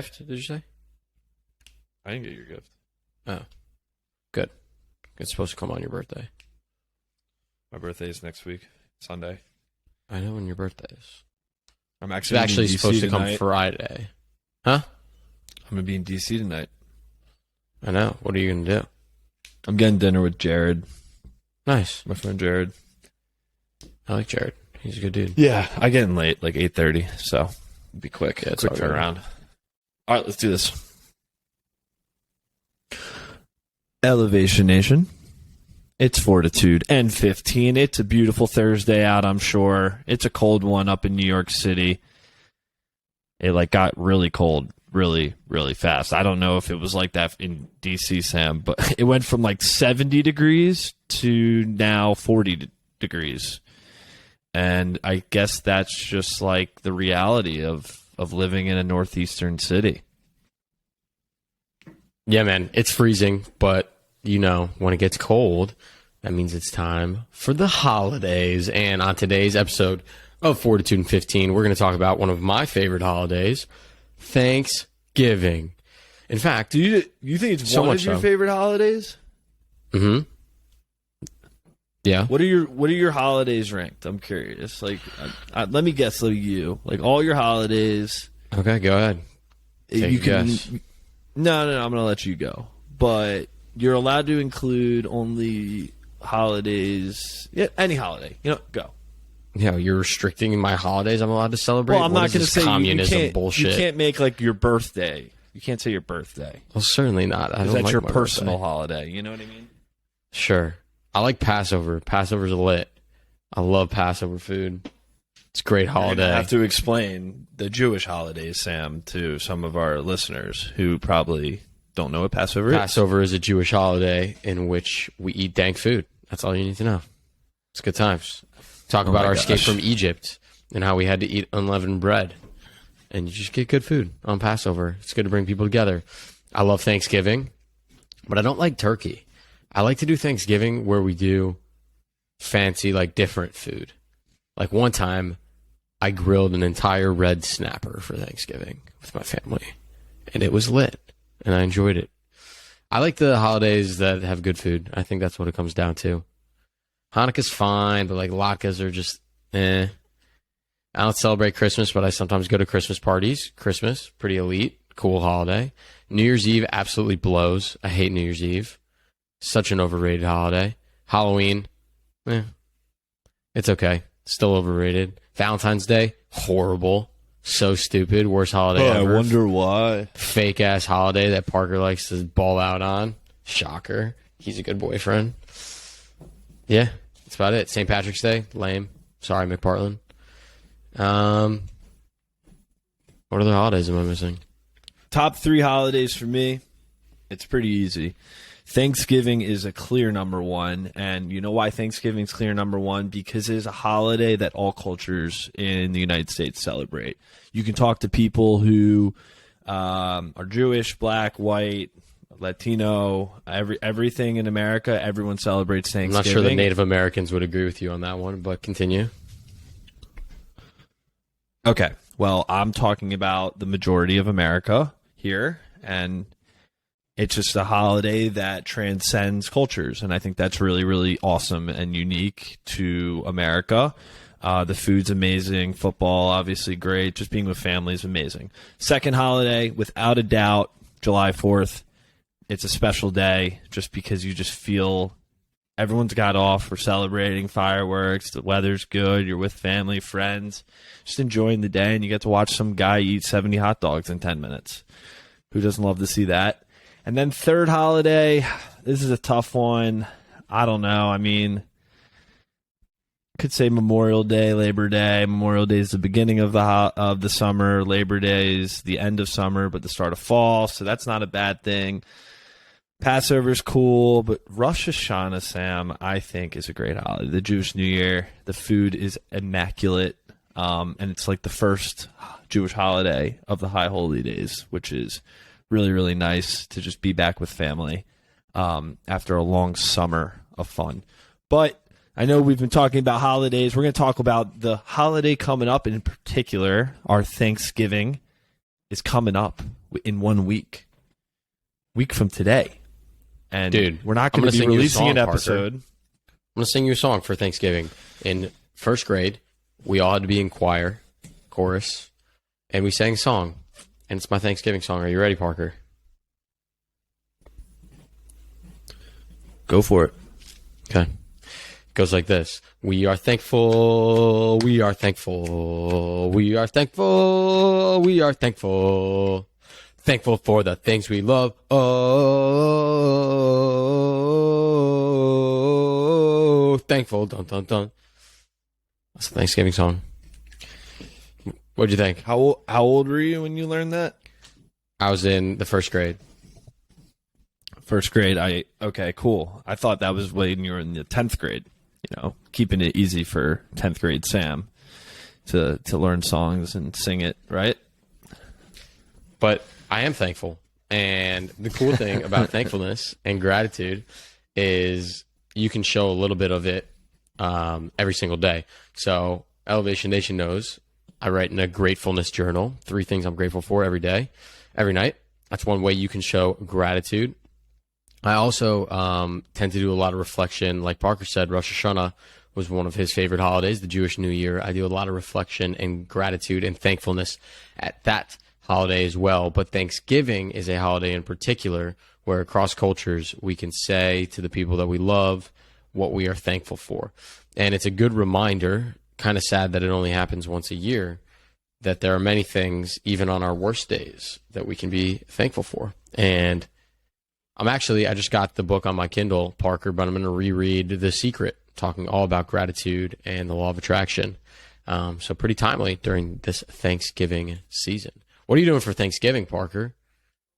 gift, did you say? I didn't get your gift. Oh, good. It's supposed to come on your birthday. My birthday is next week, Sunday. I know when your birthday is. I'm It's actually actually in DC supposed to come tonight. Friday. Huh? I'm going to be in DC tonight. I know. What are you going to do? I'm getting dinner with Jared, Nice. my friend Jared. I like Jared. He's a good dude. Yeah, I get in late, like 8:30, so it'll be quick. Yeah, it's quick all right. turnaround. All right, let's do this. Elevation Nation. It's Fortitude and 15. It's a beautiful Thursday out, I'm sure. It's a cold one up in New York City. It got really cold really, really fast. I don't know if it was like that in DC, Sam, but it went from 70 degrees to now 40 degrees. And I guess that's just the reality of living in a northeastern city. Yeah, man. It's freezing, but, when it gets cold, that means it's time for the holidays. And on today's episode of Fortitude and 15, we're going to talk about one of my favorite holidays, Thanksgiving. In fact, Do you think it's So one much of your so. favorite holidays? mm-hmm. Yeah. What are your holidays ranked? I'm curious. Let me guess. You all your holidays. Okay, go ahead. Take you a can. guess. No. I'm gonna let you go. But you're allowed to include only holidays. Yeah, any holiday. Go. Yeah, you're restricting my holidays I'm allowed to celebrate? Well, I'm What not is going to this say communism you can't, bullshit. You can't make your birthday. You can't say your birthday. Well, certainly not. I Because don't that's like your my personal birthday. holiday. You know what I mean? Sure. I like Passover. Passover's lit. I love Passover food. It's a great holiday. I have to explain the Jewish holidays, Sam, to some of our listeners who probably don't know what Passover is. Passover is a Jewish holiday in which we eat dank food. That's all you need to know. It's good times. Talk about our escape from Egypt and how we had to eat unleavened bread. And you just get good food on Passover. It's good to bring people together. I love Thanksgiving, but I don't like turkey. I like to do Thanksgiving where we do fancy, different food. One time, I grilled an entire red snapper for Thanksgiving with my family, and it was lit, and I enjoyed it. I like the holidays that have good food. I think that's what it comes down to. Hanukkah's fine, but latkes are just eh. I don't celebrate Christmas, but I sometimes go to Christmas parties. Christmas, pretty elite, cool holiday. New Year's Eve absolutely blows. I hate New Year's Eve. Such an overrated holiday. Halloween, it's okay. Still overrated. Valentine's Day, horrible. So stupid. Worst holiday ever. I wonder why. Fake ass holiday that Parker likes to ball out on. Shocker. He's a good boyfriend. Yeah, that's about it. St. Patrick's Day, lame. Sorry, McPartland. What other holidays am I missing? Top 3 holidays for me. It's pretty easy. Thanksgiving is a clear number one, and you know why Thanksgiving's clear number one? Because it is a holiday that all cultures in the United States celebrate. You can talk to people who are Jewish, black, white, Latino, everything in America. Everyone celebrates I'm Thanksgiving. not sure the Native Americans would agree with you on that one, but continue. Okay, well, I'm talking about the majority of America here, and it's just a holiday that transcends cultures, and I think that's really, really awesome and unique to America. The food's amazing. Football, obviously great. Just being with family is amazing. Second holiday, without a doubt, July 4th. It's a special day just because you just feel everyone's got off. We're celebrating fireworks. The weather's good. You're with family, friends, just enjoying the day, and you get to watch some guy eat 70 hot dogs in 10 minutes. Who doesn't love to see that? And then third holiday, this is a tough one. I don't know. I mean, could say Memorial Day, Labor Day. Memorial Day is the beginning of the summer. Labor Day is the end of summer, but the start of fall. So that's not a bad thing. Passover's cool, but Rosh Hashanah, Sam, I think is a great holiday. The Jewish New Year, the food is immaculate, and it's the first Jewish holiday of the High Holy Days, which is really, really nice to just be back with family after a long summer of fun. But I know we've been talking about holidays. We're going to talk about the holiday coming up, in particular, our Thanksgiving. is coming up in 1 week. Week from today. And dude, we're not going to be releasing an episode. I'm going to sing you a song for Thanksgiving. In first grade, we all had to be in choir, chorus, and we sang a song. And it's my Thanksgiving song. Are you ready, Parker? Go for it. Okay. It goes like this. We are thankful, we are thankful, we are thankful, we are thankful. Thankful for the things we love. Oh, thankful. Dun, dun, dun. That's a Thanksgiving song. What'd you think? How old were you when you learned that? I was in the first grade. First grade. Okay, cool. I thought that was when you were in the 10th grade. You know, keeping it easy for 10th grade Sam to learn songs and sing it, right? But I am thankful. And the cool thing about thankfulness and gratitude is you can show a little bit of it every single day. So Elevation Nation knows I write in a gratefulness journal, 3 things I'm grateful for every day, every night. That's one way you can show gratitude. I also tend to do a lot of reflection. Like Parker said, Rosh Hashanah was one of his favorite holidays, the Jewish New Year. I do a lot of reflection and gratitude and thankfulness at that holiday as well. But Thanksgiving is a holiday in particular where across cultures we can say to the people that we love what we are thankful for. And it's a good reminder, kind of sad that it only happens once a year, that there are many things, even on our worst days, that we can be thankful for. And I just got the book on my Kindle, Parker, but I'm going to reread The Secret, talking all about gratitude and the law of attraction. So pretty timely during this Thanksgiving season. What are you doing for Thanksgiving, Parker?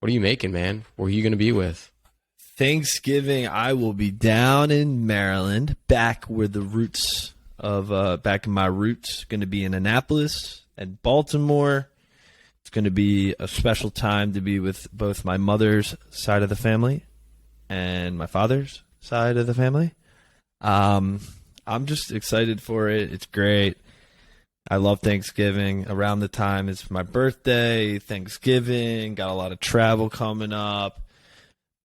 What are you making, man? Where are you going to be with? Thanksgiving, I will be down in Maryland, back where the roots of back in my roots. Going to be in Annapolis and Baltimore. It's going to be a special time to be with both my mother's side of the family and my father's side of the family. I'm just excited for it. It's great. I love Thanksgiving. Around the time it's my birthday, Thanksgiving, got a lot of travel coming up.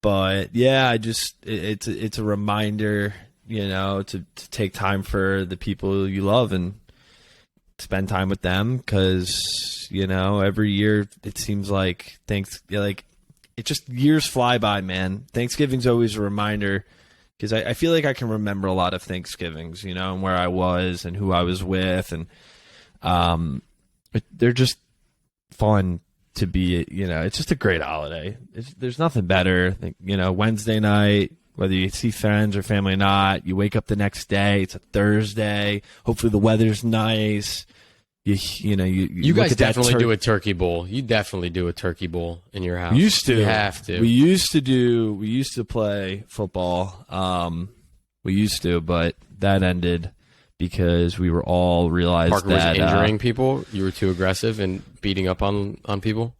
But yeah, it's a reminder, to take time for the people you love and spend time with them, because every year it seems like years fly by, man. Thanksgiving's always a reminder, because I feel like I can remember a lot of Thanksgivings, and where I was and who I was with, and they're just fun to be. It's just a great holiday. There's nothing better. Wednesday night, whether you see friends or family or not, you wake up the next day. It's a Thursday. Hopefully the weather's nice. You guys definitely do a turkey bowl. You definitely do a turkey bowl in your house. We used to. You have to. We used to play football. We used to, but that ended because we were all realized Parker that was injuring people. You were too aggressive and beating up on people.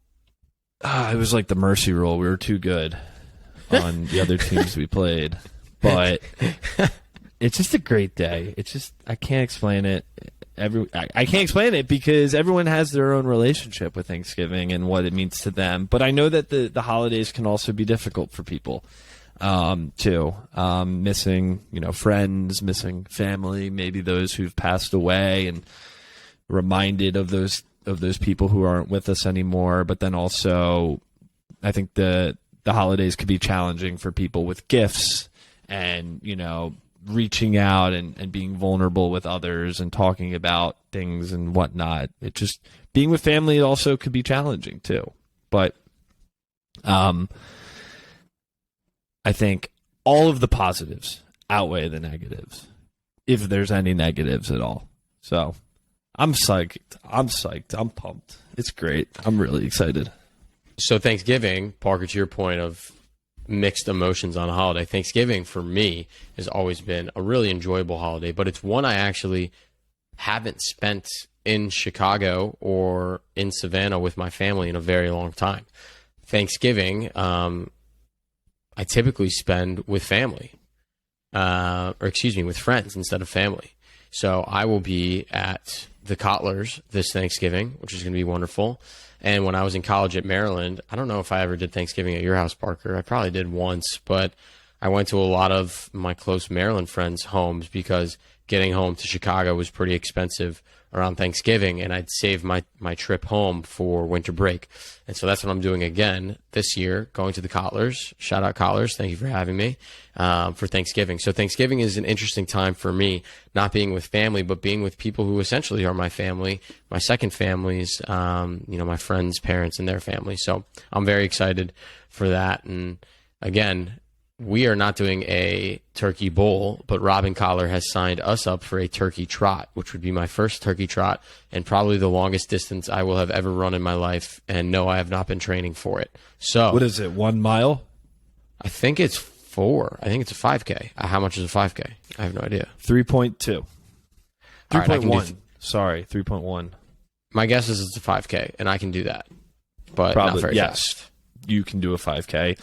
It was like the mercy rule. We were too good on the other teams we played, but it's just a great day. It's just, I can't explain it. I can't explain it because everyone has their own relationship with Thanksgiving and what it means to them. But I know that the holidays can also be difficult for people too. Missing, friends, missing family, maybe those who've passed away, and reminded of those people who aren't with us anymore. But then also, I think the holidays could be challenging for people with gifts and, reaching out and being vulnerable with others and talking about things and whatnot. It just, being with family also could be challenging too. But I think all of the positives outweigh the negatives, if there's any negatives at all. So I'm psyched. I'm pumped. It's great. I'm really excited. So Thanksgiving, Parker, to your point of mixed emotions on a holiday, Thanksgiving for me has always been a really enjoyable holiday, but it's one I actually haven't spent in Chicago or in Savannah with my family in a very long time. Thanksgiving, I typically spend with family, with friends instead of family. So I will be at the Cotlers this Thanksgiving, which is going to be wonderful. And when I was in college at Maryland, I don't know if I ever did Thanksgiving at your house, Parker. I probably did once, but I went to a lot of my close Maryland friends' homes because getting home to Chicago was pretty expensive around Thanksgiving, and I'd save my trip home for winter break. And so that's what I'm doing again this year, going to the Cottlers. Shout out Cottlers. Thank you for having me for Thanksgiving. So Thanksgiving is an interesting time for me, not being with family, but being with people who essentially are my family, my second families, my friends' parents and their families. So I'm very excited for that. And again, we are not doing a turkey bowl, but Robin Collar has signed us up for a turkey trot, which would be my first turkey trot and probably the longest distance I will have ever run in my life. And no, I have not been training for it. So what is it, 1 mile? I think it's 4. I think it's a 5K. How much is a 5K? I have no idea. 3.2. Right, 3.1. Sorry, 3.1. My guess is it's a 5K, and I can do that, but Probably, not very yes. fast. You can do a 5K.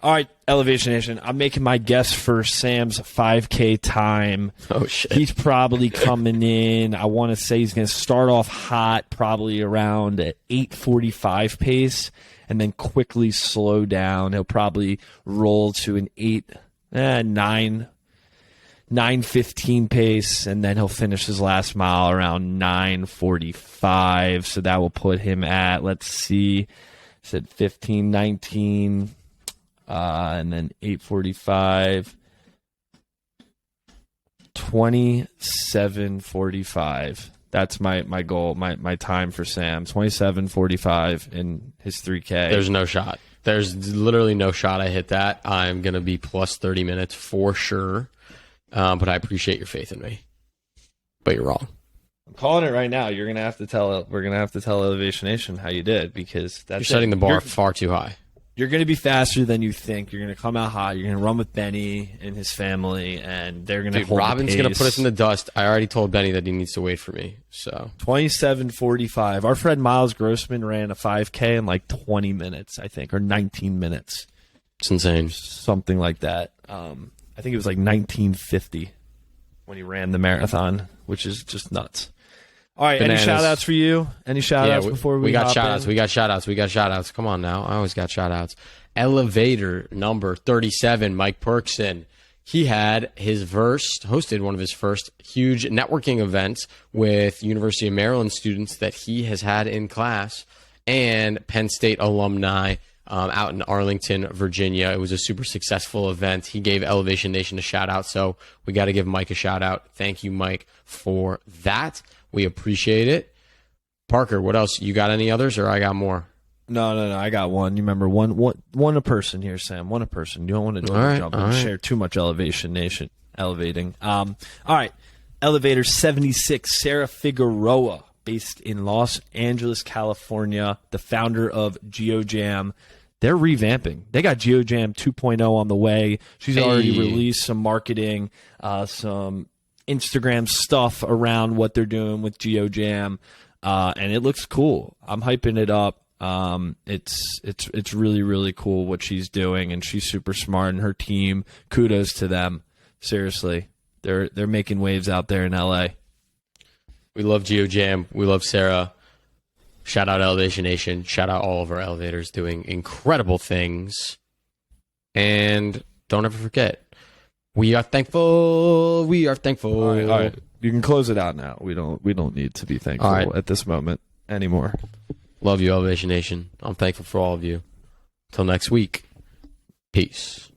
All right, Elevation Nation. I'm making my guess for Sam's 5K time. Oh, shit. He's probably coming in. I want to say he's going to start off hot, probably around at 8:45 pace, and then quickly slow down. He'll probably roll to an 9:15 pace, and then he'll finish his last mile around 9:45. So that will put him at, let's see, I said 15:19. And then 8:45, 27:45. That's my goal, my time for Sam. 27:45 in his 3K. There's no shot. There's literally no shot I hit that. I'm going to be plus 30 minutes for sure. But I appreciate your faith in me. But you're wrong. I'm calling it right now. We're gonna have to tell Elevation Nation how you did, because You're setting the bar far too high. You're going to be faster than you think. You're going to come out hot. You're going to run with Benny and his family, and they're going to hold Robin's the pace. going to put us in the dust. I already told Benny that he needs to wait for me. So 27:45. Our friend Miles Grossman ran a 5K in like 20 minutes, I think, or 19 minutes. It's insane. Something like that. I think it was like 1950 when he ran the marathon, which is just nuts. All right, Bananas. Any shout-outs for you? Any shout-outs before we got hop shout-outs. in? We got shout-outs. Come on now. I always got shout-outs. Elevator number 37, Mike Perkson. He had hosted one of his first huge networking events with University of Maryland students that he has had in class and Penn State alumni out in Arlington, Virginia. It was a super successful event. He gave Elevation Nation a shout-out, so we got to give Mike a shout-out. Thank you, Mike, for that. We appreciate it. Parker, what else? You got any others, or I got more? No. I got one. You remember one a person here, Sam. One a person. You don't want to jump and share too much Elevation Nation. Elevating. All right. Elevator 76, Sarah Figueroa, based in Los Angeles, California, the founder of GeoJam. They're revamping. They got GeoJam 2.0 on the way. She's already released some marketing, some Instagram stuff around what they're doing with GeoJam, and it looks cool. I'm hyping it up. It's really, really cool what she's doing, and she's super smart, and her team, kudos to them. Seriously, they're making waves out there in LA. We love GeoJam. We love Sarah. Shout out Elevation Nation. Shout out all of our elevators doing incredible things. And don't ever forget, we are thankful. We are thankful. All right. You can close it out now. We don't need to be thankful at this moment anymore. Love you, Elevation Nation. I'm thankful for all of you. Till next week. Peace.